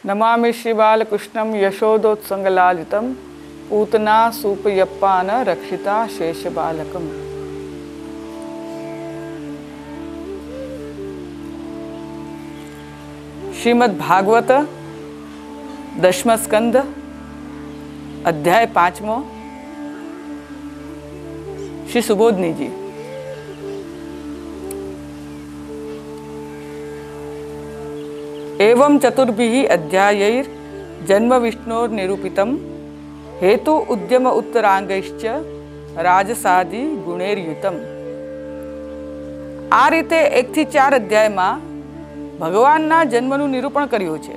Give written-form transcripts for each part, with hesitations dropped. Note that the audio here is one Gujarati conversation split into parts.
नमामि श्रीबालकृष्णं यशोदोत्संगलालितं पूतना सूपयप्पान रक्षिता शेषबालकम्। श्रीमद् भागवत दशम स्कंद अध्याय 5। श्री सुबोधनी जी। एवं चतुर्भिः अध्यायैर् जन्म विष्णोर् निरूपितं हेतु उद्यम उत्तरांगैश्च राजसादि गुणैर्युतम्। आ रीते 1 થી 4 અધ્યાયમાં ભગવાનના જન્મનું નિરૂપણ કર્યું છે।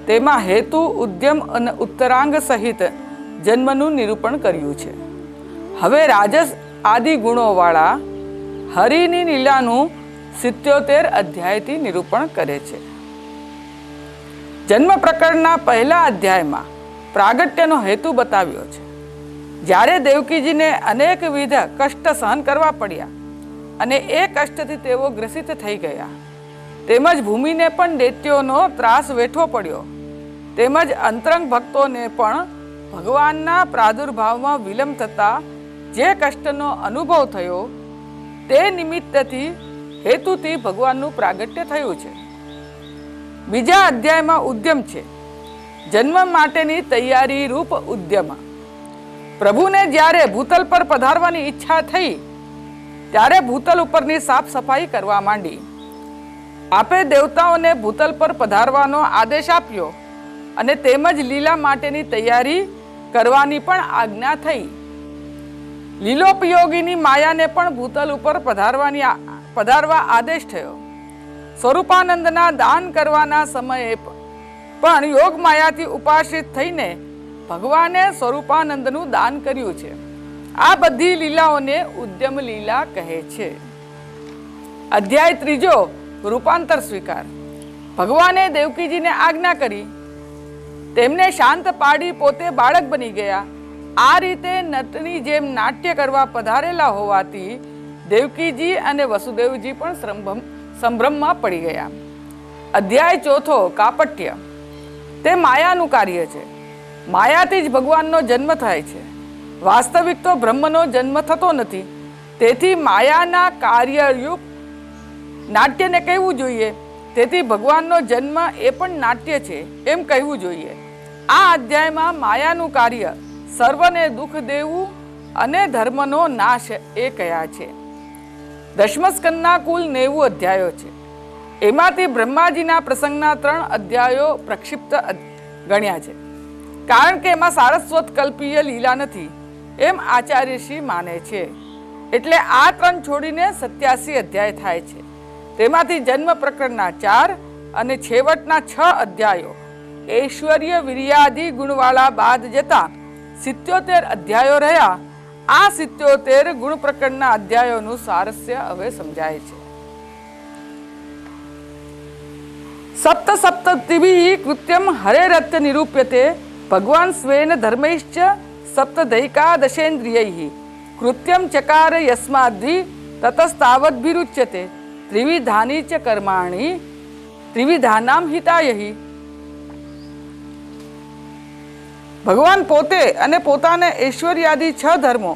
તેમાં હેતુ ઉદ્યમ અને ઉત્તરાંગ સહિત જન્મનું નિરૂપણ કર્યું છે। હવે રાજસ આદિ ગુણોવાળા હરિની લીલાનું 77 અધ્યાયથી નિરૂપણ કરે છે। જન્મ પ્રકરણના પહેલા અધ્યાયમાં પ્રાગટ્યનો હેતુ બતાવ્યો છે। જ્યારે દેવકીજીને અનેકવિધ કષ્ટ સહન કરવા પડ્યા અને એ કષ્ટથી તેઓ ગ્રસિત થઈ ગયા, તેમજ ભૂમિને પણ દૈત્યોનો ત્રાસ વેઠવો પડ્યો, તેમજ અંતરંગ ભક્તોને પણ ભગવાનના પ્રાદુર્ભાવમાં વિલંબ થતા જે કષ્ટનો અનુભવ થયો તે નિમિત્તથી હેતુથી ભગવાનનું પ્રાગટ્ય થયું છે। બીજા અધ્યાયમાં ઉદ્યમ છે, જન્મ માટેની તૈયારી રૂપ ઉદ્યમ। પ્રભુને જ્યારે ભૂતલ પર પધારવાની ઈચ્છા થઈ ત્યારે ભૂતલ ઉપરની સાફ સફાઈ કરવા માંડી। આપે દેવતાઓને ભૂતલ પર પધારવાનો આદેશ આપ્યો અને તેમજ લીલા માટેની તૈયારી કરવાની પણ આજ્ઞા થઈ। લીલોપયોગીની માયાને પણ ભૂતલ ઉપર પધારવા આદેશ થયો। સ્વરૂપાનંદના દાન કરવાના સમયે પણ યોગ માયાથી ઉપાસિત થઈને ભગવાને સ્વરૂપાનંદનું દાન કર્યું છે। આ બધી લીલાઓને ઉદ્યમ લીલા કહે છે। અધ્યાય 3 રૂપાંતર સ્વીકાર। ભગવાને દેવકીજીને આજ્ઞા કરી, તેમને શાંત પાડી પોતે બાળક બની ગયા। આ રીતે નટની જેમ નાટ્ય કરવા પધારેલા હોવાથી દેવકીજી અને વસુદેવજી પણ સંભ્રમમાં પડી ગયા। અધ્યાય 4 કાપટ્ય। તે માયાનું કાર્ય છે। માયાથી જ ભગવાનનો જન્મ થાય છે। વાસ્તવિક તો બ્રહ્મનો જન્મ થતો નથી, તેથી માયાના કાર્યયુક્ત નાટ્યને કહેવું જોઈએ। તેથી ભગવાનનો જન્મ એ પણ નાટ્ય છે એમ કહેવું જોઈએ। આ અધ્યાયમાં માયાનું કાર્ય સર્વને દુઃખ દેવું અને ધર્મનો નાશ એ કયા છે। દશમ સ્કંદના કુલ 90 અધ્યાયો છે। એમાંથી બ્રહ્માજીના પ્રસંગના 3 અધ્યાયો પ્રક્ષિપ્ત ગણ્યા છે, કારણ કે એમાં સારસ્વત કલ્પીય લીલા નથી એમ આચાર્યશ્રી માને છે। એટલે આ 3 છોડીને 87 અધ્યાય થાય છે। તેમાંથી જન્મ પ્રકરણના 4 અને છેવટના 6 અધ્યાયો ઐશ્વર્ય વીર્યાદિ ગુણવાળા બાદ જતા 77 અધ્યાયો રહ્યા। આ 77 ગુણ પ્રકરણના અધ્યાયોનું સારસ્ય હવે સમજાય છે। સપ્ત સપ્તતિભિઃ કૃત્યમ હરેરત્ય નિરૂપ્યતે ભગવાન સ્વેન ધર્મૈશ્ચ સપ્તદૈકાદશેન્દ્રિયૈઃ કૃત્યમ ચકાર યસ્માદ્વિ તતસ્તાવદ્ભિરુચ્યતે ત્રિવિધાની ચ કર્માણિ ત્રિવિધાનામ હિતાયહિ। ભગવાન પોતે અને પોતાને ઐશ્વર્યાદિ 6 ધર્મો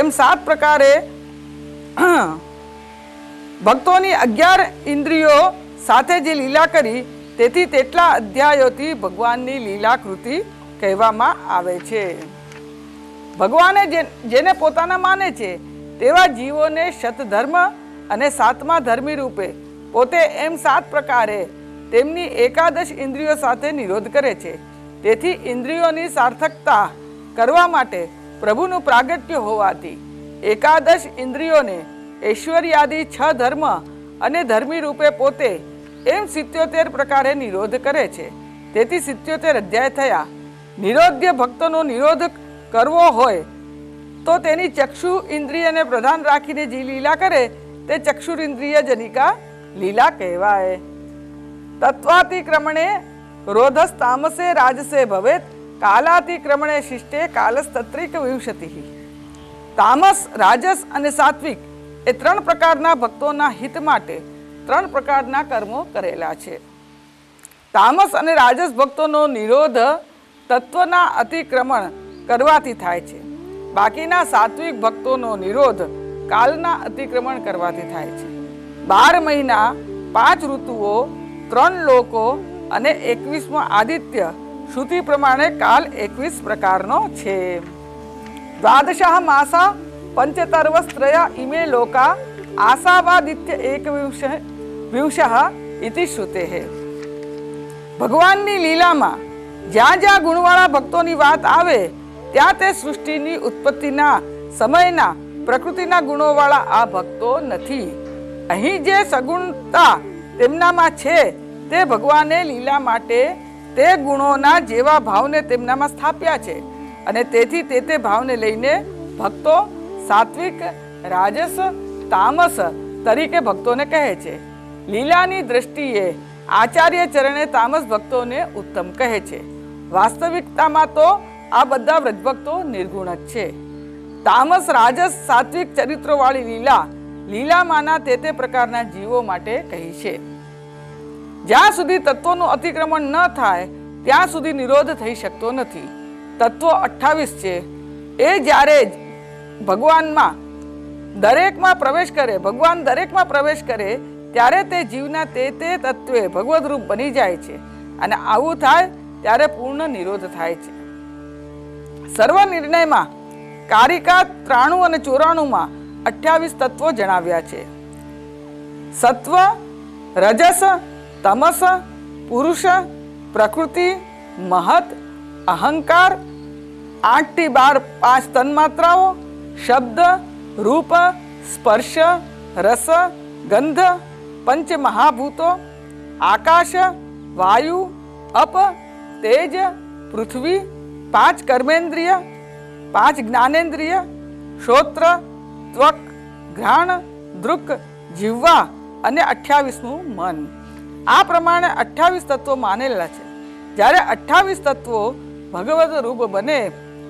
એમ 7 પ્રકારે ભક્તોની 11 ઇન્દ્રિયો સાથે જે લીલા કરી, તેથી તેટલા અધ્યાયોથી ભગવાનની લીલાકૃતિ કહેવામાં આવે છે। ભગવાને જેને પોતાના માને છે તેવા જીવોને શતધર્મ અને 7મા ધર્મી રૂપે પોતે એમ 7 પ્રકારે તેમની 11 ઇન્દ્રિયો સાથે નિરોધ કરે છે। તેથી ઇન્દ્રિયોની સાર્થકતા કરવા માટે પ્રભુનું પ્રાગટ્ય હોવાથી 11 ઇન્દ્રિયોને ઐશ્વર્યાદિ 6 ધર્મ અને ધર્મી રૂપે પોતે એમ 77 પ્રકારે નિરોધ કરે છે। તેથી 77 અધ્યાય થયા। નિરોધ્ય ભક્તનો નિરોધ કરવો હોય તો તેની ચક્ષુ ઇન્દ્રિયને પ્રધાન રાખીને જે લીલા કરે તે ચક્ષુરિન્દ્રિય જનિકા લીલા કહેવાય। તત્વાતિક્રમણે રોધસ્તામસે રાજસે ભવેત કાલાતિક્રમણે શિષ્ટે કાલસ્તત્રિક વિંશતિઃ। તામસ, રાજસ અને સાત્વિક એ 3 પ્રકારના ભક્તોના હિત માટે 3 પ્રકારના કર્મો કરેલા છે। તામસ અને રાજસ ભક્તોનો નિરોધ તત્વના અતિક્રમણ કરવાથી થાય છે. બાકીના સાત્વિક ભક્તોનો નિરોધ કાલના અતિક્રમણ કરવાથી થાય છે. 12 મહિના, 5 ઋતુઓ, 3 લોકો અને 21મો આદિત્ય શ્રુતિ પ્રમાણે કાલ 21 પ્રકારનો છે. દ્વાદશઃ માસા પંચતર્વસ્ત્રયા ઇમે લોકા આશાવાદિત્ય એકવિંશઃ ઇતિ શ્રુતેઃ. ભગવાનની લીલામાં જ્યાં જ્યાં ગુણવાળા ભક્તોની વાત આવે ત્યાં તે સૃષ્ટિની ઉત્પત્તિના સમયના પ્રકૃતિના ગુણોવાળા આ ભક્તો નથી. અહીં જે સગુણતા તેમનામાં છે તે ભગવાને લીલા માટે તે ગુણોના જેવા ભાવને તેમનામાં સ્થાપ્યા છે અને તેથી તે ભાવને લઈને ભક્તો સાત્વિક, રાજસ, તામસ તરીકે ભક્તોને કહે છે. લીલાની દ્રષ્ટિએ આચાર્ય ચરણે તામસ ભક્તોને ઉત્તમ કહે છે. વાસ્તવિકતામાં તો આ બધા વ્રજભક્તો નિર્ગુણ જ છે. તામસ, રાજસ, સાત્વિક ચરિત્રોવાળી લીલામાંના તે પ્રકારના જીવો માટે કહી છે. જ્યાં સુધી તત્વોનું અતિક્રમણ ન થાય ત્યાં સુધી નિરોધ થઈ શકતો નથી. તત્વો 28 છે. એ જ્યારે ભગવાન દરેકમાં પ્રવેશ કરે ત્યારે તે જીવના તે તત્વે ભગવદ રૂપ બની જાય છે અને આવું થાય ત્યારે પૂર્ણ નિરોધ થાય છે. સર્વ નિર્ણયમાં કારિકા 93 અને 94માં 28 તત્વો જણાવ્યા છે. સત્વ, રજસ, તમસ, પુરુષ, પ્રકૃતિ, મહત, અહંકાર, 8 થી 12 5 તન્માત્રાઓ, શબ્દ, રૂપ, સ્પર્શ, રસ, ગંધ, પંચ મહાભૂતો, આકાશ, વાયુ, અપ, તેજ, પૃથ્વી, 5 કર્મેન્દ્રિય, 5 જ્ઞાનેન્દ્રિય, શ્રોત્ર, ત્વક, ઘ્રાણ, દૃક, જીહ્વા અને 28મું મન. આ પ્રમાણે 28 તત્વો માનેલા છે. જ્યારે 28 તત્વો ભગવદ રૂપ બને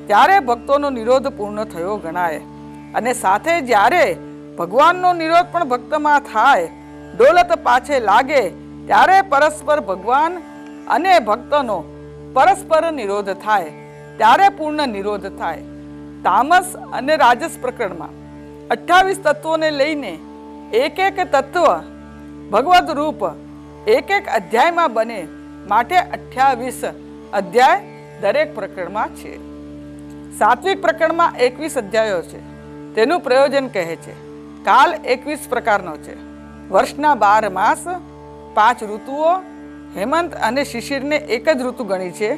ત્યારે ભક્તોનો નિરોધ પૂર્ણ થયો ગણાય અને સાથે જ્યારે ભગવાનનો નિરોધ પણ ભક્તમાં થાય, ડોલત પાછે લાગે ત્યારે પરસ્પર ભગવાન અને ભક્તનો પરસ્પર નિરોધ થાય ત્યારે પૂર્ણ નિરોધ થાય. તામસ અને રાજસ પ્રકરણમાં 28 તત્વોને લઈને એક તત્વ ભગવદ રૂપ એક અધ્યાયમાં બને માટે 28 અધ્યાય દરેક પ્રકરણમાં છે. સાત્વિક પ્રકરણમાં 21 અધ્યાયો છે. તેનું પ્રયોજન કહે છે. કાલ 21 પ્રકારનો છે. વર્ષના 12 માસ, 5 ઋતુઓ, હેમંત અને શિશિરને એક જ ઋતુ ગણી છે.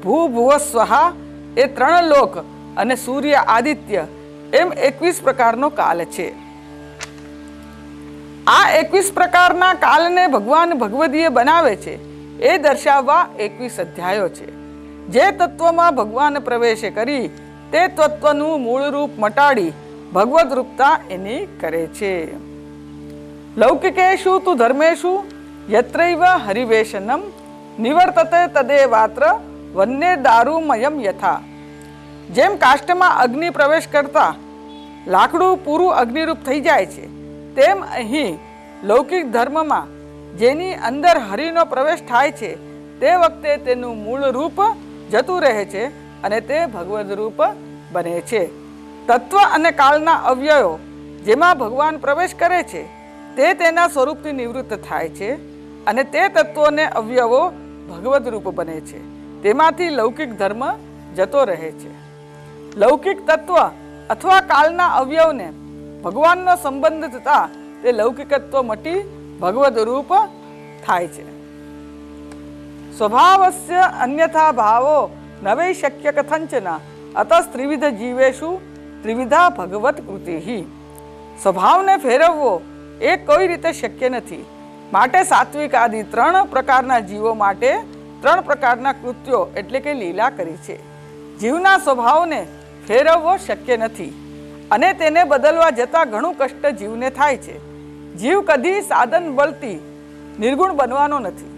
ભૂ ભુવ સ્વહા એ 3 લોક અને સૂર્ય આદિત્ય એમ 21 પ્રકારનો કાલ છે. આ 21 પ્રકારના કાલને ભગવાન ભગવદીય બનાવે છે એ દર્શાવવા 21 અધ્યાયો છે. જે તત્વમાં ભગવાન પ્રવેશ કરી તે તત્વનું મૂળ રૂપ મટાડી ભગવદ રૂપતા એની કરે છે. લૌકિકેષુ તુ ધર્મેષુ યત્રૈવ હરિવેશનમ નિવર્તતે તદેવાત્ર વન્ને દારૂમયમ યથા. જેમ કાષ્ટમાં અગ્નિ પ્રવેશ કરતા લાકડું પૂરું અગ્નિરૂપ થઈ જાય છે, તેમ અહીં લૌકિક ધર્મમાં જેની અંદર હરિનો પ્રવેશ થાય છે તે વખતે તેનું મૂળ રૂપ જતું રહે છે અને તે ભગવદ રૂપ બને છે. તત્વ અને કાળના અવ્યયો જેમાં ભગવાન પ્રવેશ કરે છે તે તેના સ્વરૂપથી નિવૃત્ત થાય છે અને તે તત્વોને અવયવો ભગવદ રૂપ બને છે. તેમાંથી લૌકિક ધર્મ જતો રહે છે. લૌકિક તત્વ અથવા કાળના અવયવને ભગવાનનો સંબંધ થતા તે લૌકિકત્વ મટી ભગવદ રૂપ થાય છે. સ્વભાવસ્ય અન્યથા ભાવો નવૈ શક્ય કથંચન અતઃ ત્રિવિધ જીવેષુ ત્રિવિધા ભગવત કૃતિ. સ્વભાવને ફેરવવો એ કોઈ રીતે શક્ય નથી. માટે સાત્વિક આદિ 3 પ્રકારના જીવો માટે 3 પ્રકારના કૃત્યો એટલે કે લીલા કરી છે. જીવના સ્વભાવને ફેરવવો શક્ય નથી અને તેને બદલવા જતાં ઘણું કષ્ટ જીવને થાય છે. જીવ કદી સાધન બળથી નિર્ગુણ બનવાનો નથી.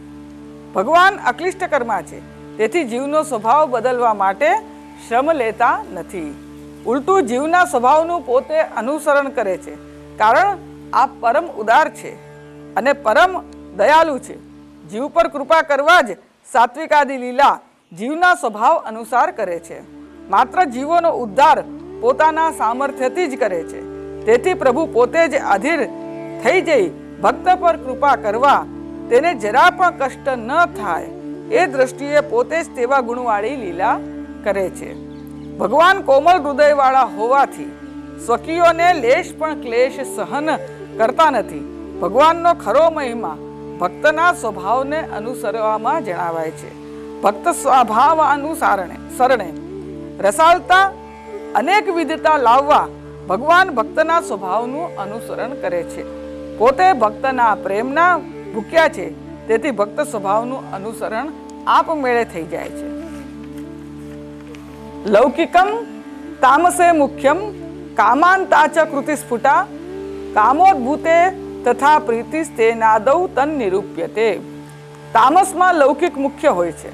ભગવાન અક્લિષ્ટ કર્મા છે, તેથી જીવનો સ્વભાવ બદલવા માટે શ્રમ લેતા નથી. ઉલટું જીવના સ્વભાવનું પોતે અનુસરણ કરે છે, કારણ આ પરમ ઉદાર છે અને પરમ દયાળુ છે. જીવ પર કૃપા કરવા જ સાત્વિકાદી લીલા જીવના સ્વભાવ અનુસાર કરે છે. માત્ર જીવોનો ઉદ્ધાર પોતાના સામર્થ્યથી જ કરે છે. તેથી પ્રભુ પોતે જ અધીર થઈ જઈ ભક્ત પર કૃપા કરવા, તેને જરા પણ કષ્ટ ન થાય એ દ્રષ્ટિએ પોતે જ તેવા ગુણવાળી લીલા કરે છે. ભગવાન કોમળ હૃદયવાળા હોવાથી સ્વકીયોને લેશ પણ ક્લેશ સહન કરતા નથી. ભગવાનનો ખરો મહિમા ભક્તના સ્વભાવને અનુસરવામાં જણાવાય છે. ભક્ત સ્વભાવ સરણે રસાળતા અનેક વિધતા લાવવા ભગવાન ભક્તના સ્વભાવનું અનુસરણ કરે છે. પોતે ભક્તના પ્રેમના ભૂખ્યા છે, તેથી ભક્ત સ્વભાવનું અનુસરણ આપમેળે થઈ જાય છે. લૌકિકમ તામસે મુખ્યમ કામાંતાચ કૃતિ સ્ફુટા કામોદ્ભૂતે તથા પ્રીતિસ્તે નાદૌ તન નિરૂપ્યતે. તામસમાં લૌકિક મુખ્ય હોય છે.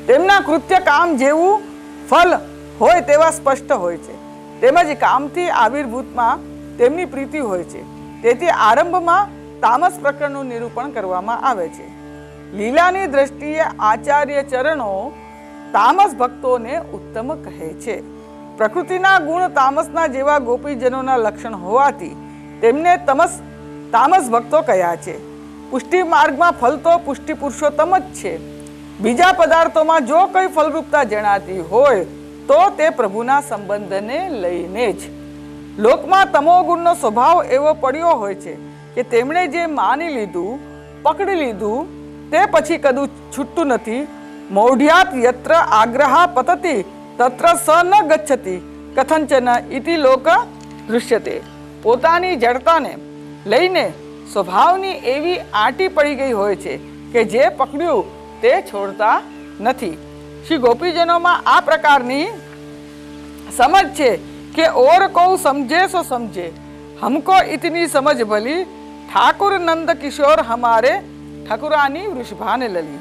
તેમના કૃત્ય કામ જેવું ફલ હોય તેવા સ્પષ્ટ હોય છે. તેમજ કામથી આવિર્ભૂતમાં તેમની પ્રીતિ હોય છે. તેથી આરંભમાં તામસ પ્રકરણનું નિરૂપણ કરવામાં આવે છે. લીલાની દ્રષ્ટિએ આચાર્ય ચરણો તામસ ભક્તોને ઉત્તમ કહે છે. પ્રકૃતિના ગુણ તામસના જેવા ગોપીજનોના લક્ષણ હોવાથી તેમને તામસ ભક્તો કહ્યા છે. પુષ્ટિ માર્ગમાં ફલ તો પુષ્ટિ પુરુષોત્તમ જ છે. બીજા પદાર્થોમાં જો કોઈ ફલરૂપતા જણાતી હોય તો તે પ્રભુના સંબંધને લઈને જ. લોકમાં તમોગુણનો સ્વભાવ એવો પડ્યો હોય છે કે તેમણે જે માની લીધું, પકડી લીધું, તે પછી કદું છૂટતું નથી. મૌઢ્યાત યત્ર આગ્રહા પતતી તત્ર સ ન ગચ્છતિ કથંચન ઇતિ લોક દૃશ્યતે. પોતાની જડતાને લઈને સ્વભાવની એવી આંટી પડી ગઈ હોય છે કે જે પકડ્યું તે છોડતા નથી. શ્રી ગોપીજનોમાં આ પ્રકારની સમજ છે કે ઓર કો સમજે સો સમજે, હમકો ઇતની સમજ ભલી, ઠાકુર નંદ કિશોર હમારે ઠાકુરાની વૃષભાને લલી.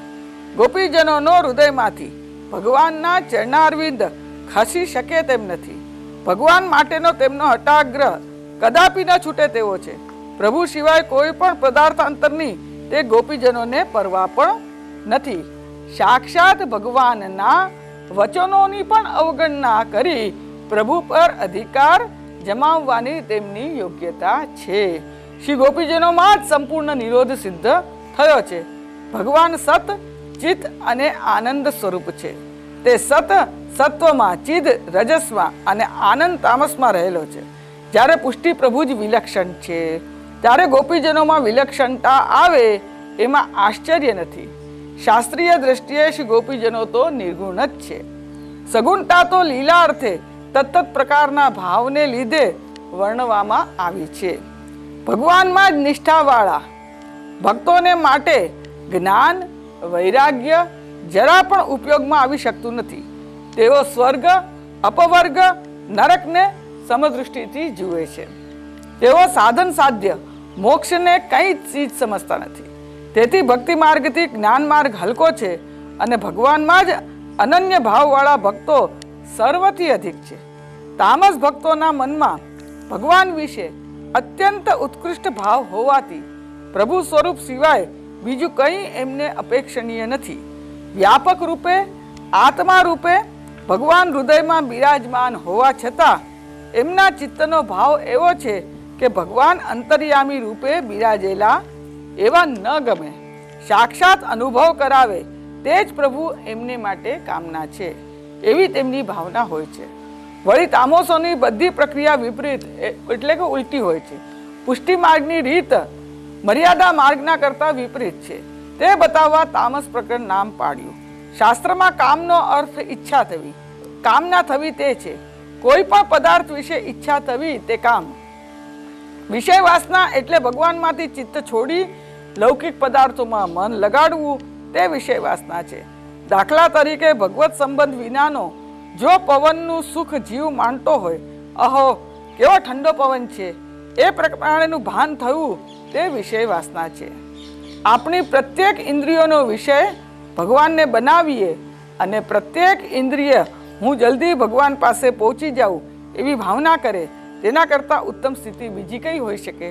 ગોપીજનોનો હૃદયમાંથી ભગવાનના ચરણારવિંદ ખસી શકે તેમ નથી. ભગવાન માટેનો તેમનો હટાગ્રહ કદાપી ન છૂટે તેવો છે. પ્રભુ સિવાય કોઈ પણ પદાર્થાંતરની તે ગોપીજનોને પરવા પણ નથી. સાક્ષાત ભગવાનના વચનોની પણ અવગણના કરી પ્રભુ પર અધિકાર જમાવવાની તેમની યોગ્યતા છે. શ્રી ગોપીજનોમાં જ સંપૂર્ણ નિરોધ સિદ્ધ થયો છે. ભગવાન સત, ચિત્ત અને આનંદ સ્વરૂપ છે. તે સત સત્વમાં, ચિદ રજસમાં અને આનંદ તામસમાં રહેલો છે. જ્યારે પુષ્ટિ પ્રભુ જ વિલક્ષણ છે, ત્યારે ગોપીજનોમાં વિલક્ષણતા આવે એમાં આશ્ચર્ય નથી. શાસ્ત્રીય દ્રષ્ટિએ શ્રી ગોપીજનો તો નિર્ગુણ જ છે. સગુણતા તો લીલા અર્થે તત્ત પ્રકારના ભાવને લીધે વર્ણવામાં આવી છે. ભગવાનમાં જ નિષ્ઠાવાળા ભક્તોને માટે જ્ઞાન, વૈરાગ્ય જરા પણ ઉપયોગમાં આવી શકતું નથી. તેઓ સ્વર્ગ, અપવર્ગ, નરકને સમદૃષ્ટિથી જુએ છે. તેઓ સાધન સાધ્ય મોક્ષને કંઈ ચીજ સમજતા નથી. તેથી ભક્તિ માર્ગથી જ્ઞાન માર્ગ હલકો છે અને ભગવાનમાં જ અનન્ય ભાવવાળા ભક્તો સર્વથી અધિક છે. તામસ ભક્તોના મનમાં ભગવાન વિશે અત્યંત ઉત્કૃષ્ટ ભાવ હોવાથી પ્રભુ સ્વરૂપ સિવાય બીજું કંઈ એમને અપેક્ષણીય નથી. વ્યાપક રૂપે, આત્મા રૂપે ભગવાન હૃદયમાં બિરાજમાન હોવા છતાં એમના ચિત્તનો ભાવ એવો છે કે ભગવાન અંતર્યામી રૂપે બિરાજેલા એવા ન ગમે. સાક્ષાત અનુભવ કરાવે તે જ પ્રભુ એમને માટે કામના છે, એવી તેમની ભાવના હોય છે. વળી તામસોની બધી પ્રક્રિયા વિપરીત એટલે કે ઉલટી હોય છે. પુષ્ટિ માર્ગની રીત મર્યાદા માર્ગના કરતા વિપરીત છે. તે બતાવવા તામસ પ્રકરણ નામ પાડ્યું. શાસ્ત્રમાં કામનો અર્થ ઈચ્છા થવી, કામના થવી તે છે. કોઈ પણ પદાર્થ વિશે ઈચ્છા થવી તે કામ. વિષય વાસના એટલે ભગવાનમાંથી ચિત્ત છોડી લૌકિક પદાર્થોમાં મન લગાડવું તે વિષય વાસના છે. દાખલા તરીકે ભગવત સંબંધ વિનાનો જો પવનનું સુખ જીવ માનતો હોય, અહો કેવો ઠંડો પવન છે, એ પ્રમાણેનું ભાન થયું તે વિષય વાસના છે. આપણી પ્રત્યેક ઇન્દ્રિયોનો વિષય ભગવાનને બનાવીએ અને પ્રત્યેક ઇન્દ્રિય હું જલ્દી ભગવાન પાસે પહોંચી જાઉં એવી ભાવના કરે, તેના કરતાં ઉત્તમ સ્થિતિ બીજી કઈ હોઈ શકે?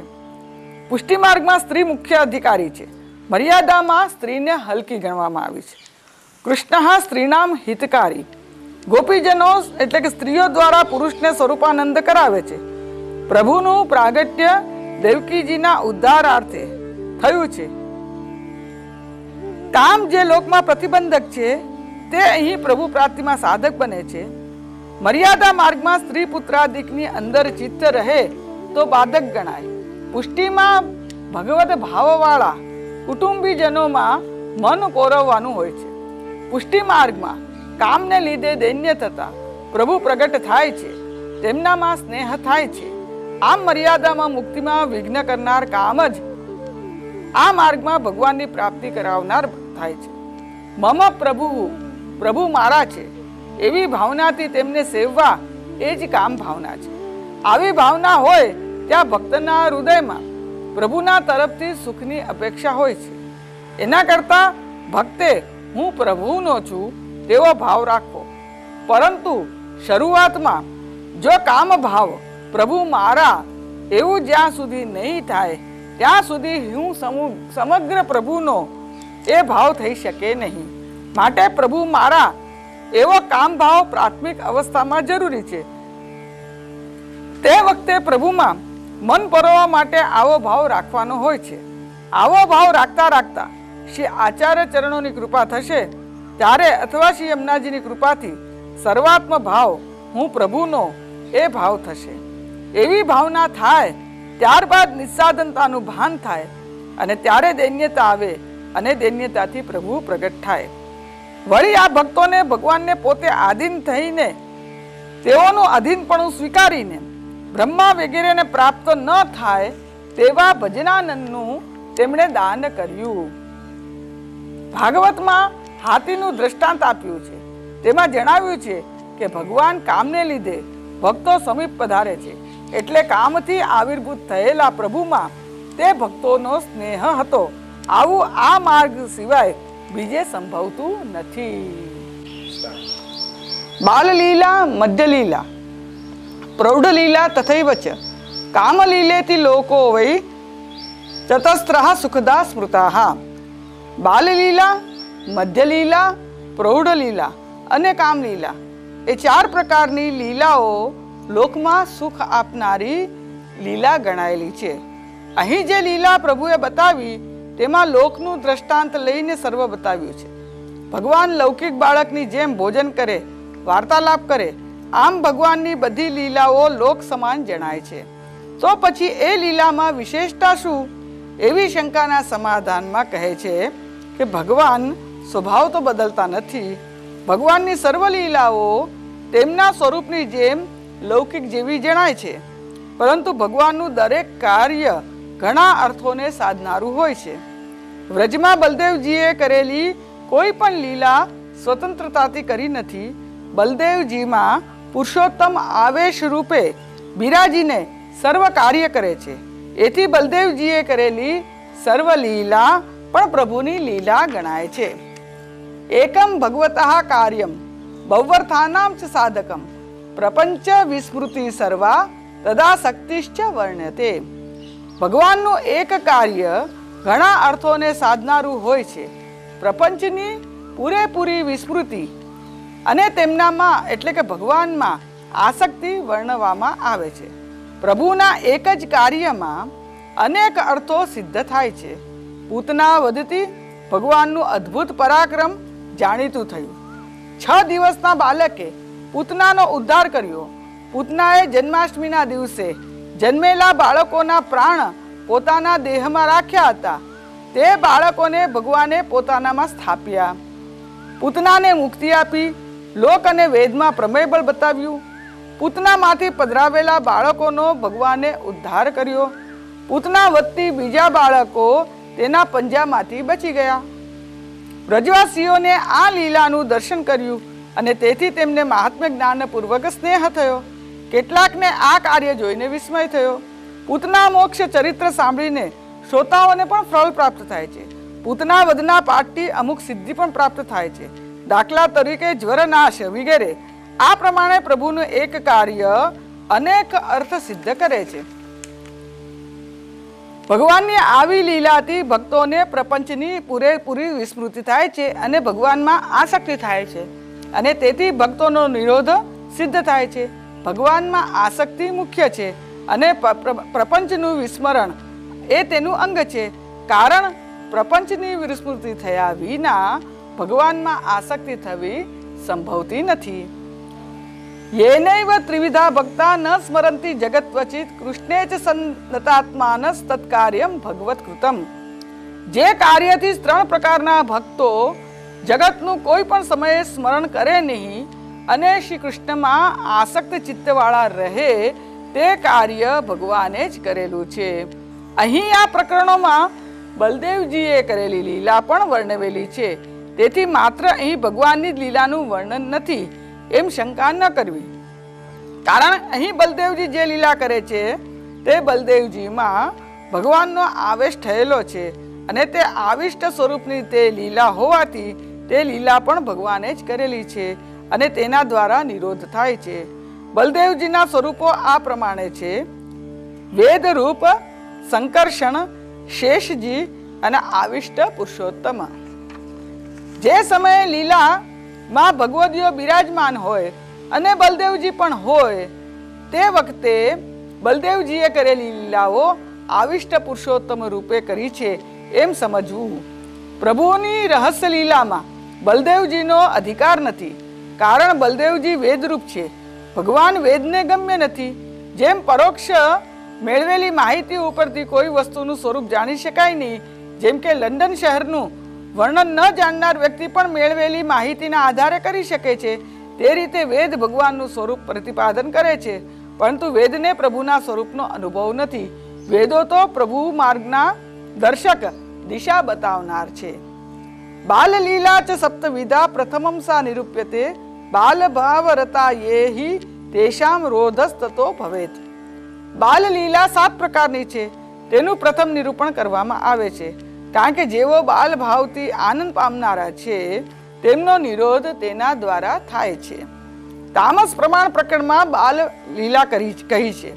પુષ્ટિ માર્ગમાં સ્ત્રી મુખ્ય અધિકારી છે. મર્યાદામાં સ્ત્રીને હલકી ગણવામાં આવી છે. કૃષ્ણ સ્ત્રીનામ હિતકારી. ગોપીજનો એટલે કે સ્ત્રીઓ દ્વારા પુરુષને સ્વરૂપાનંદ કરાવે છે. પ્રભુનું પ્રાગટ્ય દેવકીજીના ઉદ્ધારાર્થે થયું છે. કામ જે લોકમાં પ્રતિબંધક છે તે અહીં પ્રભુ પ્રાપ્તિમાં સાધક બને છે. મર્યાદા માર્ગમાં સ્ત્રી પુત્રાદિકની અંદર ચિત્ત રહે તો બાધક ગણાય. પુષ્ટિમાં ભગવત ભાવવાળા કુટુંબીજનોમાં મન પોરવવાનું હોય છે. પુષ્ટિ માર્ગમાં કામને લીધે દૈન્ય થતા પ્રભુ પ્રગટ થાય છે, તેમનામાં સ્નેહ થાય છે. આમ મર્યાદામાં મુક્તિમાં વિઘ્ન કરનાર કામ જ આ માર્ગમાં ભગવાનની પ્રાપ્તિ કરાવનાર થાય છે. મમ પ્રભુ મારા છે એવી ભાવનાથી તેમને સેવવા એ જ કામ ભાવના છે. આવી ભાવના હોય ત્યાં ભક્તના હૃદયમાં પ્રભુના તરફથી સુખની અપેક્ષા હોય છે. એના કરતા ભક્તે હું પ્રભુનો છું તેવો ભાવ રાખવો. પરંતુ શરૂઆતમાં જો કામ ભાવ પ્રભુ મારા એવું જ્યાં સુધી નહીં થાય ત્યાં સુધી હું સમગ્ર પ્રભુનો એ ભાવ થઈ શકે નહીં. માટે પ્રભુ મારા એવો કામ ભાવ પ્રાથમિક અવસ્થામાં જરૂરી છે. તે વખતે પ્રભુમાં મન પરોવવા માટે આવો ભાવ રાખવાનો હોય છે. આવો ભાવ રાખતા રાખતા શ્રી આચાર્ય ચરણોની કૃપા થશે ત્યારે અથવા શ્રી યમુનાજીની કૃપાથી સર્વાત્મ ભાવ હું પ્રભુનો એ ભાવ થશે. એવી ભાવના થાય ત્યારબાદ નિસ્સાધનતાનું ભાન થાય અને ત્યારે દૈન્યતા આવે અને દૈન્યતાથી પ્રભુ પ્રગટ થાય. વળી આ ભક્તોને ભગવાનને પોતે આધીન થઈને તેઓનું અધીનપણું સ્વીકારીને બ્રહ્મા વગેરેને પ્રાપ્ત ન થાય તેવા ભજનાનંદનું તેમણે દાન કર્યું. ભાગવતમાં હાથીનું દ્રષ્ટાંત આપ્યું છે. તેમાં જણાવ્યું છે કે ભગવાન કામને લીધે ભક્તો સમીપ પધારે છે, એટલે કામથી આવિર્ભૂત થયેલા પ્રભુમાં તે ભક્તોનો સ્નેહ હતો. આવું આ માર્ગ સિવાય બીજે સંભવતું નથી. બાલલીલા, મધ્યલીલા, પ્રૌઢલીલા તથૈવ ચ કામલીલેતિ લોકો વૈ ચતસ્રઃ સુખદા સ્મૃતાઃ. બાલલીલા, મધ્યલીલા, પ્રૌઢલીલા અને કામલીલા એ 4 પ્રકારની લીલાઓ લોકમાં સુખ આપનારી લીલા ગણાયેલી છે. અહીં જે લીલા પ્રભુએ બતાવી તેમાં લોકનું દ્રષ્ટાંત લઈને સર્વ બતાવ્યું છે. ભગવાન લૌકિક બાળકની જેમ ભોજન કરે, વાર્તાલાપ કરે, આમ ભગવાનની બધી લીલાઓ લોક સમાન જણાય છે. તો પછી એ લીલામાં વિશેષતા શું? એવી શંકાના સમાધાનમાં કહે છે કે ભગવાન સ્વભાવ તો બદલતા નથી. ભગવાનની સર્વ લીલાઓ તેમના સ્વરૂપની જેમ લૌકિક જેવી જણાય છે, પરંતુ ભગવાનનું દરેક કાર્ય ઘણા અર્થોને સાધનારું હોય છે. વ્રજમાં બલદેવજીએ કરેલી કોઈ પણ લીલા સ્વતંત્રતાથી કરી નથી. બલદેવજીમાં પુરુષોત્તમ આવેશ રૂપે બિરાજીને સર્વ કાર્ય કરે છે. એથી બલદેવજીએ કરેલી સર્વ લીલા પણ પ્રભુની લીલા ગણાય છે. એકમ ભગવતઃ કાર્યમ બહ્વર્થાનામ ચ સાધકમ પ્રપંચ વિસ્મૃતિ સર્વા તદા શક્તિશ્ચ વર્ણ્યતે. ભગવાનનું એક કાર્ય ઘણા અર્થોને સાધનારું હોય છે. પ્રપંચની પૂરેપૂરી વિસ્મૃતિ અને તેમનામાં એટલે કે ભગવાનમાં આસક્તિ વર્ણવવામાં આવે છે. પ્રભુના એક જ કાર્યમાં અનેક અર્થો સિદ્ધ થાય છે. પૂતના વધતી ભગવાનનું અદ્ભુત પરાક્રમ જાણીતું થયું. 6 દિવસના બાળકે પૂતનાનો ઉદ્ધાર કર્યો. પૂતનાએ જન્માષ્ટમીના દિવસે જન્મેલા બાળકોના પ્રાણ પોતાના દેહમાં રાખ્યા હતા. તે બાળકોને ભગવાને પોતાનામાં સ્થાપ્યા. પૂતનાને મુક્તિ આપી લોક અને વેદમાં પ્રમેયબળ બતાવ્યું. પૂતનામાંથી પધરાવેલા બાળકોનો ભગવાને ઉદ્ધાર કર્યો. પૂતના વધતી બીજા બાળકો તેના પંજામાંથી બચી ગયા. વ્રજવાસીઓને આ લીલાનું દર્શન કર્યું અને તેથી તેમને મહાત્મ્ય જ્ઞાનપૂર્વક સ્નેહ થયો. કેટલાકને આ કાર્ય જોઈને વિસ્મય થયો. પૂતના મોક્ષ ચરિત્ર સાંભળીને શ્રોતાઓને પણ ફળ પ્રાપ્ત થાય છે. પૂતના વધના પાઠથી અમુક સિદ્ધિ પણ પ્રાપ્ત થાય છે. દાખલા તરીકે જ્વરનાશ વગેરે. આ પ્રમાણે પ્રભુનું એક કાર્ય અનેક અર્થ સિદ્ધ કરે છે. ભગવાનની આવી લીલાથી ભક્તોને પ્રપંચની પૂરેપૂરી વિસ્મૃતિ થાય છે અને ભગવાનમાં આસક્તિ થાય છે, અને તેથી ભક્તોનો નિરોધ સિદ્ધ થાય છે. ભગવાનમાં આસક્તિ મુખ્ય છે અને પ્રપંચનું વિસ્મરણ એ તેનું અંગ છે. કારણ પ્રપંચની વિસ્મૃતિ થયા વિના ભગવાનમાં આસક્તિ થવી સંભવતી નથી. યેનૈવ ત્રિવિધા ભક્તા ન સ્મરંતિ જગત્વચિત કૃષ્ણે ચ સંનતાત્માનસ તત્કાર્યમ ભગવત કૃતમ. જે કાર્યથી 3 પ્રકારના ભક્તો જગતનું કોઈ પણ સમયે સ્મરણ કરે નહીં અને શ્રી કૃષ્ણમાં આસક્ત ચિત્તવાળા રહે તે કાર્ય ભગવાને જ કરેલું છે. અહીં આ પ્રકરણોમાં બલદેવજીએ કરેલી લીલા પણ વર્ણવેલી છે. તેથી માત્ર અહીં ભગવાનની જ લીલાનું વર્ણન નથી એમ શંકા ન કરવી. કારણ અહીં બલદેવજી જે લીલા કરે છે તે બલદેવજીમાં ભગવાનનો આવેશ થયેલો છે અને તે આવિષ્ટ સ્વરૂપની તે લીલા હોવાથી તે લીલા પણ ભગવાને જ કરેલી છે અને તેના દ્વારા નિરોધ થાય છે. બલદેવજીના સ્વરૂપો આ પ્રમાણે છે: વેદરૂપ, સંકર્ષણ, શેષજી અને આવિષ્ટ પુરુષોત્તમ. જે સમયે લીલામાં ભગવદીઓ બિરાજમાન હોય અને બલદેવજી પણ હોય તે વખતે બલદેવજીએ કરેલી લીલાઓ આવિષ્ટ પુરુષોત્તમ રૂપે કરી છે એમ સમજવું. પ્રભુની રહસ્ય લીલામાં બલદેવજીનો અધિકાર નથી, કારણ બલદેવજી વેદરૂપ છે. ભગવાન વેદને ગમ્ય નથી. જેમ પરોક્ષ મેળવેલી માહિતી ઉપરથી કોઈ વસ્તુનું સ્વરૂપ જાણી શકાય નહીં, જેમ કે લંડન શહેરનું વર્ણન ન જાણનાર વ્યક્તિ પણ મેળવેલી માહિતીના આધારે કરી શકે છે, તે રીતે વેદ ભગવાનનું સ્વરૂપ પ્રતિપાદન કરે છે, પરંતુ વેદને પ્રભુના સ્વરૂપનો અનુભવ નથી. વેદો તો પ્રભુ માર્ગના દર્શક, દિશા બતાવનાર છે. બાલ લીલા ચ સપ્તવિધા પ્રથમમ સા નિરૂપ્યતે બાલ ભાવ રતા યેહિ તેષામ રોધસ્તતો ભવેત. બાલ લીલા 7 પ્રકારની છે તેનું પ્રથમ નિરૂપણ કરવામાં આવે છે, કારણ કે જેઓ બાલ ભાવથી આનંદ પામનારા છે તેમનો નિરોધ તેના દ્વારા થાય છે. તામસ પ્રમાણ પ્રકરણમાં બાલ લીલા કહી છે.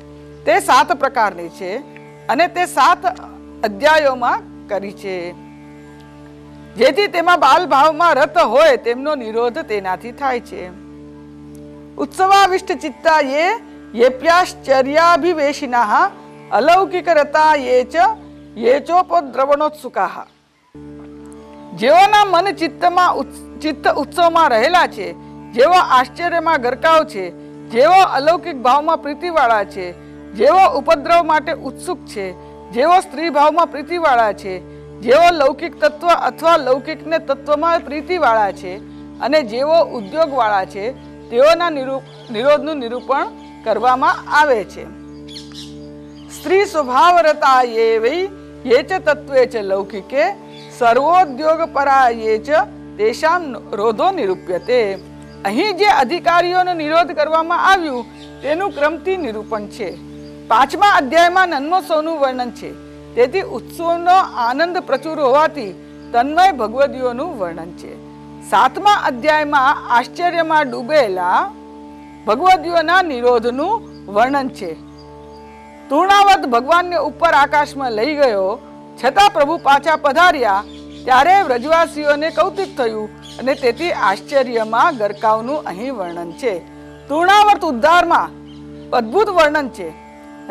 તે 7 પ્રકારની છે અને તે 7 અધ્યાયોમાં કરી છે, જેથી તેમાં બાલ ભાવમાં રત હોય તેમનો નિરોધ તેનાથી થાય છે. ઉત્સવાવિષ્ટ ચિત્તા યેપ્યાશ્ચર્યાભિવેશિનાઃ અલૌકિક રતા યે ચોપદ્રવણોત્સુકાઃ. જેઓના મન ચિત્ત ઉત્સવમાં રહેલા છે, જેઓ આશ્ચર્યમાં ગરકાવ છે, જેઓ અલૌકિક ભાવમાં પ્રીતિવાળા છે, જેઓ ઉપદ્રવ માટે ઉત્સુક છે, જેઓ સ્ત્રી ભાવમાં પ્રીતિવાળા છે, જેઓ લૌકિક તત્વ અથવા લૌકિકને તત્વમાં પ્રીતિવાળા છે અને જેઓ ઉદ્યોગવાળા છે, તેઓના નિરોધનું નિરૂપણ કરવામાં આવે છે. સ્ત્રી સ્વભાવરતા યે ચ તત્વે ચ લૌકિકે સર્વોદ્યોગ પરા યે ચ તેષામ રોધો નિરૂપ્યતે. અહીં જે અધિકારીઓનો નિરોધ કરવામાં આવ્યું તેનું ક્રમથી નિરૂપણ છે. 5મા અધ્યાયમાં નન્મોત્સવનું વર્ણન છે, તેથી ઉત્સવનો આનંદ પ્રચુર હોવાથી તન્મય ભગવદીઓનું વર્ણન છે. 7મા અધ્યાયમાં આશ્ચર્યમાં ડૂબેલા ભગવદીઓના નિરોધનું વર્ણન છે. તૃણાવત ભગવાનને ઉપર આકાશમાં લઈ ગયો, છતાં પ્રભુ પાછા પધાર્યા ત્યારે વ્રજવાસીઓને કૌતુક થયું અને તેથી આશ્ચર્યમાં ગરકાવનું અહીં વર્ણન છે. તૃણાવર્ત ઉદ્ધારમાં અદ્ભુત વર્ણન છે.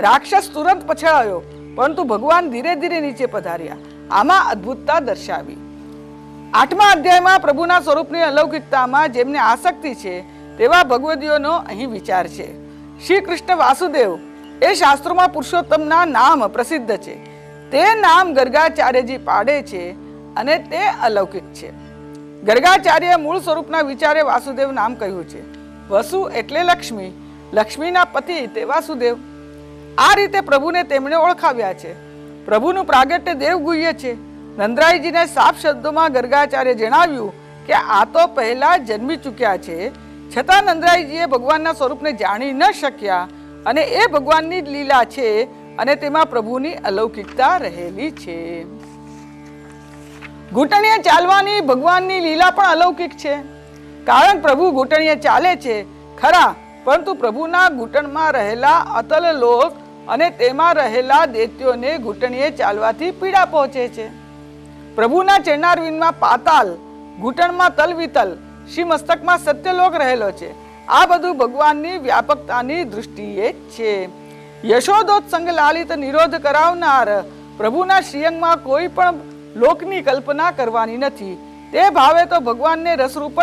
રાક્ષસ તુરંત પછડાયો, પરંતુ ભગવાન ધીરે ધીરે નીચે પધાર્યા. આમાં અદ્ભુતતા દર્શાવી. 8મા અધ્યાયમાં પ્રભુના સ્વરૂપની અલૌકિકતામાં જેમને આસક્તિ છે તેવા ભગવદીઓનો અહીં વિચાર છે. શ્રી કૃષ્ણ વાસુદેવ એ શાસ્ત્રોમાં પુરુષોત્તમના નામ પ્રસિદ્ધ છે. તે નામ ગર્ગાચાર્યજી પાડે છે અને તે અલૌકિક છે. ગર્ગાચાર્ય મૂળ સ્વરૂપના વિચારે વાસુદેવ નામ કહ્યું છે. વસુ એટલે લક્ષ્મી, લક્ષ્મીના પતિ તે વાસુદેવ. આ રીતે પ્રભુને તેમણે ઓળખાવ્યા છે. પ્રભુનું પ્રાગટ્ય દેવગુહ્ય છે. નંદરાયજીને સાફ શબ્દોમાં ગર્ગાચાર્ય જણાવ્યું કે આ તો પહેલા જન્મી ચૂક્યા છે, છતાં નંદરાયજીએ ભગવાનના સ્વરૂપને જાણી ન શક્યા અને એ ભગવાનની જ લીલા છે અને તેમાં પ્રભુની અલૌકિકતા રહેલી છે. ઘૂંટણીએ ચાલવાની ભગવાનની લીલા પણ અલૌકિક છે, કારણ પ્રભુ ઘૂંટણીએ ચાલે છે ખરા, પરંતુ પ્રભુના ઘૂંટણમાં રહેલા અતલ લોક અને તેમાં રહેલા દૈત્યોને ઘૂંટણીએ ચાલવાથી પીડા પહોંચે છે. પ્રભુના ચરણારવિંદમાં પાતાલ, ઘૂંટણમાં તલવિતલ, શ્રી મસ્તકમાં સત્યલોક રહેલો છે. આ બધું ભગવાનની વ્યાપકતાની દૃષ્ટિએ છે. યશોદોત્સંગ લાલિત નિરોધ કરાવનાર પ્રભુના શ્રીઅંગમાં કોઈ પણ લોકની કલ્પના કરવાની નથી. તે ભાવે તો ભગવાનને રસરૂપ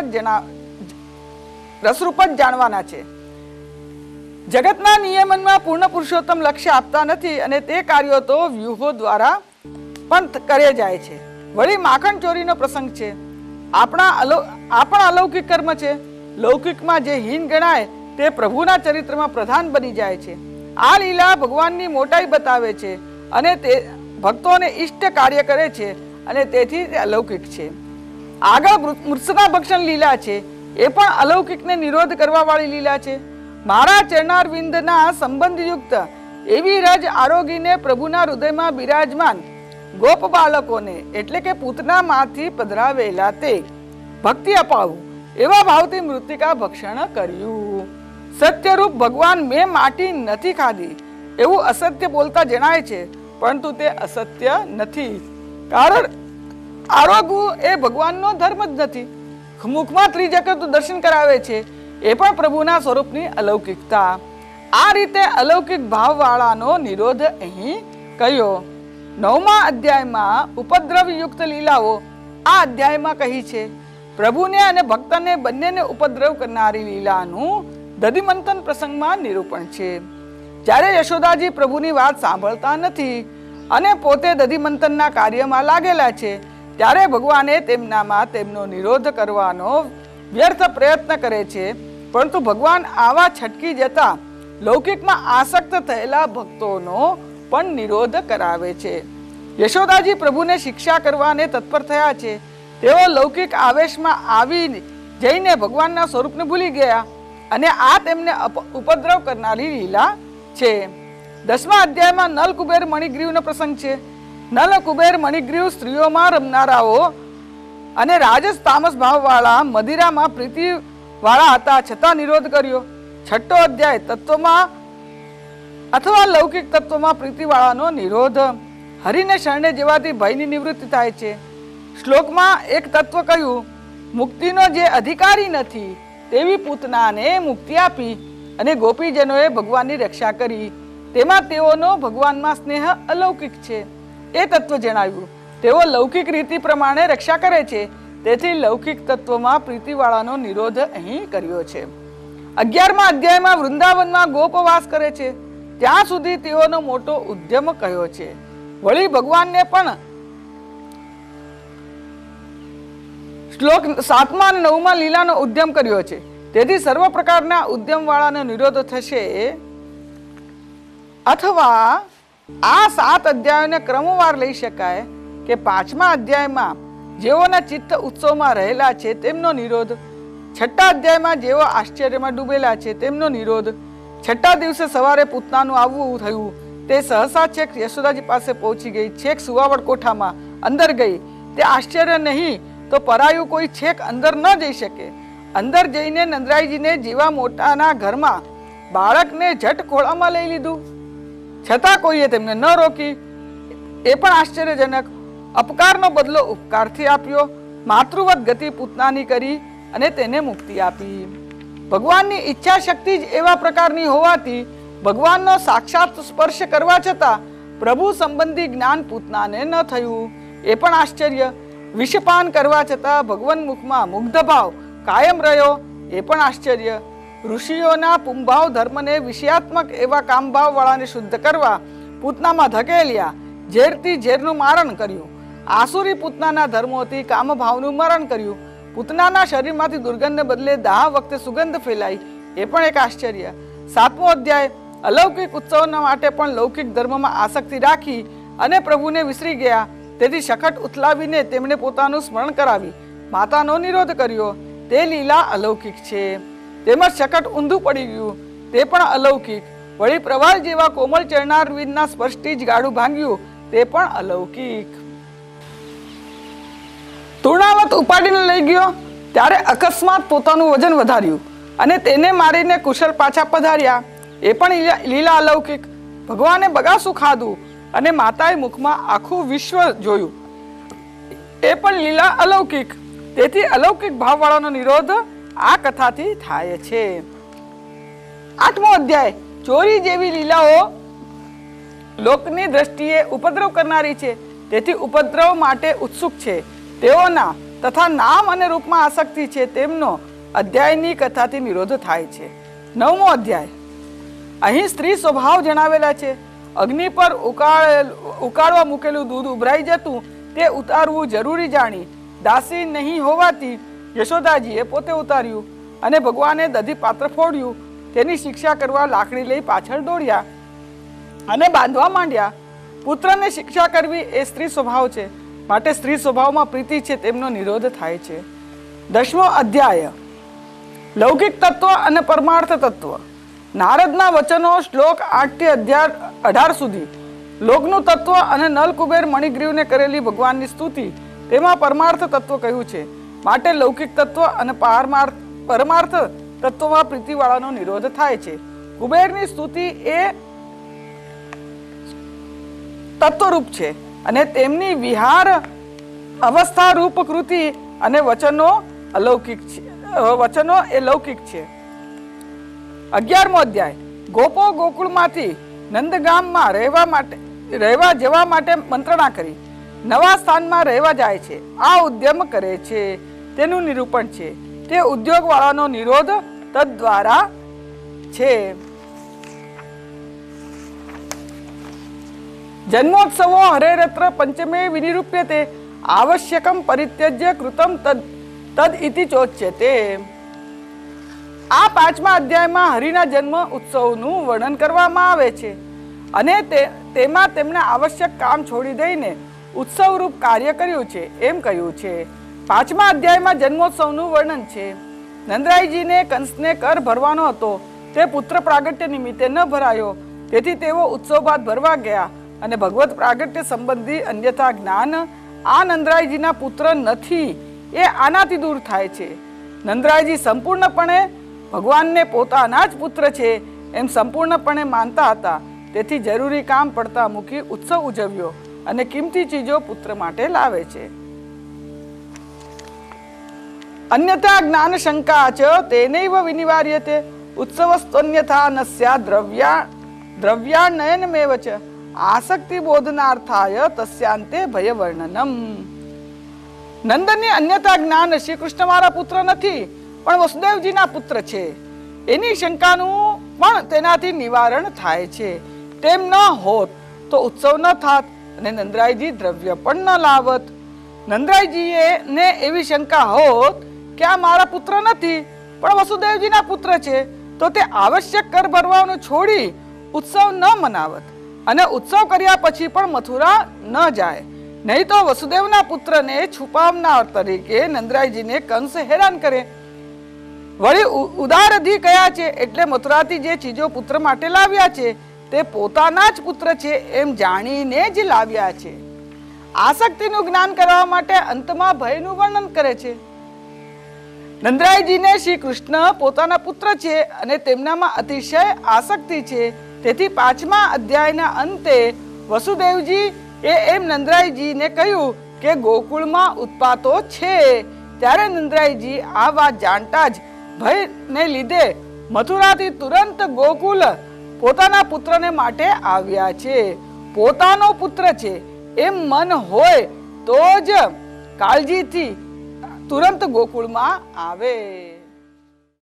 જ જાણવાના છે. જગતના નિયમનમાં પૂર્ણ પુરુષોત્તમ લક્ષ્ય આપતા નથી અને તે કાર્યો તો વ્યૂહો દ્વારા પણ કરે જાય છે. વળી માખણ ચોરીનો પ્રસંગ છે. આપણા અલૌકિક કર્મ છે. લૌકિકમાં જે હીન ગણાય તે પ્રભુના ચરિત્રમાં પ્રધાન બની જાય છે. આ લીલા ભગવાનની મોટાઈ બતાવે છે અને તે ભક્તોને ઈષ્ટ કાર્ય કરે છે અને તેથી તે અલૌકિક છે. આગળ મૃત્સના ભક્ષણ લીલા છે. એ પણ અલૌકિકને નિરોધ કરવા વાળી લીલા છે. મારા ચરણારવિંદના સંબંધયુક્ત એવી રજ આરોગીને પ્રભુના હૃદયમાં બિરાજમાન ગોપ બાળકોને એટલે કે પૂતનામાંથી પધરાવેલા તે ભક્તિ અપાવું એવા ભાવથી મૃત્તિકા ભક્ષણ કર્યું. સત્યરૂપ ભગવાન મેં માટી નથી ખાધી એવું અસત્ય બોલતા જણાય છે, પરંતુ તે અસત્ય નથી. કારણ આરોગવું એ ભગવાનનો ધર્મ જ નથી. મુખમાં ત્રિજગત દર્શન કરાવે છે એ પણ પ્રભુના સ્વરૂપની અલૌકિકતા. આ રીતે અલૌકિક ભાવવાળાનો નિરોધ અહીં કહ્યો. 9મા અધ્યાયમાં ઉપદ્રવયુક્ત લીલાઓ આ અધ્યાયમાં કહી છે. પ્રભુને અને ભક્તને બંનેને ઉપદ્રવ કરનારી લીલાનું દધિમંથન પ્રસંગમાં નિરૂપણ છે. જ્યારે યશોદાજી પ્રભુની વાત સાંભળતા નથી અને પોતે દધિમંથનના કાર્યમાં લાગેલા છે, ત્યારે ભગવાને તેમનામાં તેમનો નિરોધ કરવાનો વ્યર્થ પ્રયત્ન કરે છે. પરંતુ ભગવાન આવા છટકી જતા લૌકિકમાં આસક્ત થયેલા ભક્તોનો પણ નિરોધ કરાવે છે. યશોદાજી પ્રભુને શિક્ષા કરવાને તત્પર થયા છે. તેઓ લૌકિક આવેશમાં આવી જઈને ભગવાનના સ્વરૂપને ભૂલી ગયા અને આ તેમને ઉપદ્રવ કરનારી લીલા છે. 10મા અધ્યાયમાં નલ કુબેર મણિગ્રીવનો પ્રસંગ છે. નલ કુબેર મણિગ્રીવ સ્ત્રીઓમાં રમનારાઓ અને રાજસ તામસ ભાવવાળા મદિરામાં પ્રીતિ વાળા હતા, છતાં નિરોધ કર્યો. 6ઠ્ઠો અધ્યાય તત્વમાં અથવા લૌકિક તત્વમાં પ્રીતિવાળાનો નિરોધ. હરિને શરણે જેવાથી ભયની નિવૃત્તિ થાય છે. શ્લોકમાં એક તત્વ કહ્યું, મુક્તિનો જે અધિકારી નથી તેવી પૂતનાને મુક્તિ આપી અને ગોપીજનોએ ભગવાનની રક્ષા કરી. તેમાં તેઓનો ભગવાનમાં સ્નેહ અલૌકિક છે એ તત્વ જણાવ્યું. તેઓ લૌકિક રીતિ પ્રમાણે રક્ષા કરે છે, તેથી લૌકિક તત્વમાં પ્રીતિવાળાનો નિરોધ અહીં કર્યો છે. 11મા અધ્યાયમાં વૃંદાવનમાં ગોપવાસ કરે છે ત્યાં સુધી તેઓનો મોટો ઉદ્યમ કહ્યો છે. વળી ભગવાનને પણ શ્લોક 7મા અને 9મા લીલાનો ઉદ્યમ કર્યો છે. તેથી સર્વ પ્રકારના ઉદ્યમ વાળાનો નિરોધ થશે. અથવા આ 7 અધ્યાયોને ક્રમવાર લઈ શકાય કે 5મા અધ્યાયમાં જેઓના ચિત્ત ઉત્સવમાં રહેલા છે તેમનો નિરોધ, 6ઠ્ઠા અધ્યાયમાં જેઓ આશ્ચર્યમાં ડૂબેલા છે તેમનો નિરોધ, 6ઠ્ઠા દિવસે સવારે પૂતનાનું આવવું થયું. તે સહસા છેક યશોદાજી પાસે પહોંચી ગઈ, છેક સુવાવડ કોઠામાં અંદર ગઈ. તે આશ્ચર્ય નહીં તો પરાયું કોઈ છેક અંદર ન જઈ શકે. અંદર જઈને નંદરાયજીને જેવા મોટાના ઘરમાં બાળકને ઝટ ખોળામાં લઈ લીધું, છતાં કોઈએ તેમને ન રોકી. એ પણ આશ્ચર્યજનક. અપકારનો બદલો ઉપકારથી આપ્યો. માતૃવત ગતિ પૂતનાની કરી અને તેને મુક્તિ આપી. ભગવાનની ઈચ્છા શક્તિ જ એવા પ્રકારની હોવાથી ભગવાનનો સાક્ષાત સ્પર્શ કરવા છતાં પ્રભુ સંબંધી જ્ઞાન પૂતનાને ન થયું. એ પણ આશ્ચર્ય. વિષપાન કરવા છતાં ભગવાન મુખમાં મુગ્ધ ભાવ કાયમ રહ્યો. એ પણ આશ્ચર્ય. ઋષિઓના પુંભાવ ધર્મને વિષયાત્મક એવા કામભાવ વાળાને શુદ્ધ કરવા પૂતનામાં ધકેલ્યા. ઝેરથી ઝેરનું મારણ કર્યું. આસુરી પૂતનાના ધર્મોથી કામભાવનું મરણ કર્યું. પૂતનાના શરીરમાંથી દુર્ગંધને બદલે દાહ વખતે સુગંધ ફેલાઈ. એ પણ એક આશ્ચર્ય. 7મો અધ્યાય અલૌકિક ઉત્સવના માટે પણ લૌકિક ધર્મમાં આસક્તિ રાખી અને પ્રભુને વિસરી ગયા. તેથી સખટ ઉથલાવીને તેમણે પોતાનું સ્મરણ કરાવી માતાનો નિરોધ કર્યો. તે લીલા અલૌકિક છે. તેમજ સખટ ઊંધું પડી ગયું, તે પણ અલૌકિક. વળી પ્રવાલ જેવા કોમળ ચરણારવિંદના સ્પર્શથી જ ગાડું ભાંગ્યું, તે પણ અલૌકિક. તૃણાવત ઉપાડીને લઈ ગયો ત્યારે અકસ્માત પોતાનું વજન વધાર્યું અને તેને મારીને કુશળ પાછા પધાર્યા. એ પણ લીલા અલૌકિક. ભગવાને બગાસું ખાધું અને માતાએ મુખમાં આખું વિશ્વ જોયું. એ પણ લીલા અલૌકિક. તેથી અલૌકિક ભાવવાળાનો નિરોધ આ કથાથી થાય છે. 8મો અધ્યાય. ચોરી જેવી લીલાઓ લોકની દ્રષ્ટિએ ઉપદ્રવ કરનારી છે, તેથી ઉપદ્રવ માટે ઉત્સુક છે. તેઓના તથા નામ અને રૂપમાં આસક્તિ છે, તેમનો અધ્યાયની કથાથી નિરોધ થાય છે. 9મો અધ્યાય. અહીં સ્ત્રી સ્વભાવ જણાવેલા છે. અગ્નિ પર ઉકાળવા મૂકેલું દૂધ ઉભરાઈ જતું તે ઉતારવું જરૂરી જાણી દાસી નહીં હોવાથી યશોદાજીએ પોતે ઉતાર્યું અને ભગવાને દધી પાત્ર ફોડ્યું. તેની શિક્ષા કરવા લાકડી લઈ પાછળ દોડ્યા અને બાંધવા માંડ્યા. પુત્રને શિક્ષા કરવી એ સ્ત્રી સ્વભાવ છે, માટે સ્ત્રી સ્વભાવમાં પ્રીતિ છે, તેમનો નિરોધ થાય છે. 10મો અધ્યાય. લૌકિક તત્વ અને પરમાર્થ તત્વ. નારદના વચનો શ્લોક 8 થી 18 સુધી. લોકનું તત્વ અને નલકુબેર મણિગ્રીવને કરેલી ભગવાનની સ્તુતિ, તેમાં પરમાર્થ તત્વ કહ્યું છે, માટે લૌકિક તત્વ અને પરમાર્થ તત્વમાં પ્રીતિવાળાનો નિરોધ થાય છે. કુબેરની સ્તુતિ એ તત્વરૂપ છે અને તેમની વિહાર અવસ્થા રૂપ કૃતિ અને વચનો અલૌકિક છે. વચનો એ લૌકિક છે. 11મો અધ્યાય. ગોપો ગોકુળમાંથી નંદગામમાં રહેવા જવા માટે મંત્રણા કરી નવા સ્થાનમાં રહેવા જાય છે. આ ઉદ્યમ કરે છે તેનું નિરૂપણ છે. તે ઉદ્યોગ વાળાનો નિરોધ તદ દ્વારા છે. જન્મોત્સવો હરેરત્ર પંચમે વિનિરૂપ્યતે આવશ્યકમ પરિત્યજ્ય કૃતમ તદ ઇતિ ચોચ્યતે. આ 5મા અધ્યાયમાં હરિના જન્મ ઉત્સવનું વર્ણન કરવામાં આવે છે અને તેમાં તેમના આવશ્યક કામ છોડી દઈને ઉત્સવરૂપ કાર્ય કર્યું છે એમ કહ્યું છે. 5મા અધ્યાયમાં જન્મોત્સવનું વર્ણન છે. નંદરાયજીને કંસને કર ભરવાનો હતો, તે પુત્ર પ્રાગટ્ય નિમિત્તે ન ભરાયો, તેથી તેઓ ઉત્સવ બાદ ભરવા ગયા અને ભગવત પ્રાગટ્ય સંબંધી અન્યથા જ્ઞાન આ નંદરાયજીના પુત્ર નથી એ આનાથી દૂર થાય છે. નંદરાયજી સંપૂર્ણપણે ભગવાનને પોતાના જ પુત્ર છે એમ સંપૂર્ણપણે માનતા હતા, તેથી જરૂરી કામ પડતા મૂકી ઉત્સવ ઉજવ્યો અને કિંમતી ચીજો પુત્ર માટે લાવે છે. અન્યથા જ્ઞાન શંકા ચ તેનૈવ વિનિવાર્યતે ઉત્સવસ્ત્વન્યથા ન સ્યા દ્રવ્યાનયનમેવ ચ આસક્તિ બોધનાર્થાય તસ્યાંતે ભય વર્ણનમ. નંદનની અન્યથા જ્ઞાન શ્રી કૃષ્ણ મારા પુત્ર નથી પણ વસુદેવજીના પુત્ર છે એની શંકાનું પણ તેનાથી નિવારણ થાય છે. તેમ ન હોત તો ઉત્સવ ન થાત અને નંદરાયજી દ્રવ્ય પણ ન લાવત. નંદરાયજીએ ને એવી શંકા હોત કે આ મારા પુત્ર નથી પણ વસુદેવજીના પુત્ર છે, તો તે આવશ્યક કર ભરવાનું છોડી ઉત્સવ ન મનાવત અને ઉત્સવ કર્યા પછી પણ મથુરા ન જાય. નહીં તો વસુદેવના પુત્રને છુપાવનાર તરીકે નંદરાયજીને કંસ હેરાન કરે. વળી ઉદારધી કયા છે એટલે મથુરાથી જે ચીજો પુત્ર માટે લાવ્યા છે તે પોતાના જ પુત્ર છે એમ જાણીને જ લાવ્યા છે. આસક્તિનું જ્ઞાન કરવા માટે અંતમાં ભયનું વર્ણન કરે છે. નંદરાયજીને શ્રી કૃષ્ણ પોતાના પુત્ર છે અને તેમનામાં અતિશય આસક્તિ છે, તેથી 5મા અધ્યાયના અંતે વસુદેવજી એમ નંદરાયજીને કહ્યું કે ગોકુળમાં ઉત્પાતો છે. ત્યારે નંદરાયજી આ વાત જાણતા જ ભયને લીધે મથુરાથી તુરંત ગોકુલ પોતાના પુત્રને માટે આવ્યા છે. પોતાનો પુત્ર છે એમ મન હોય તો જ કાળજીથી તુરંત ગોકુળમાં આવે.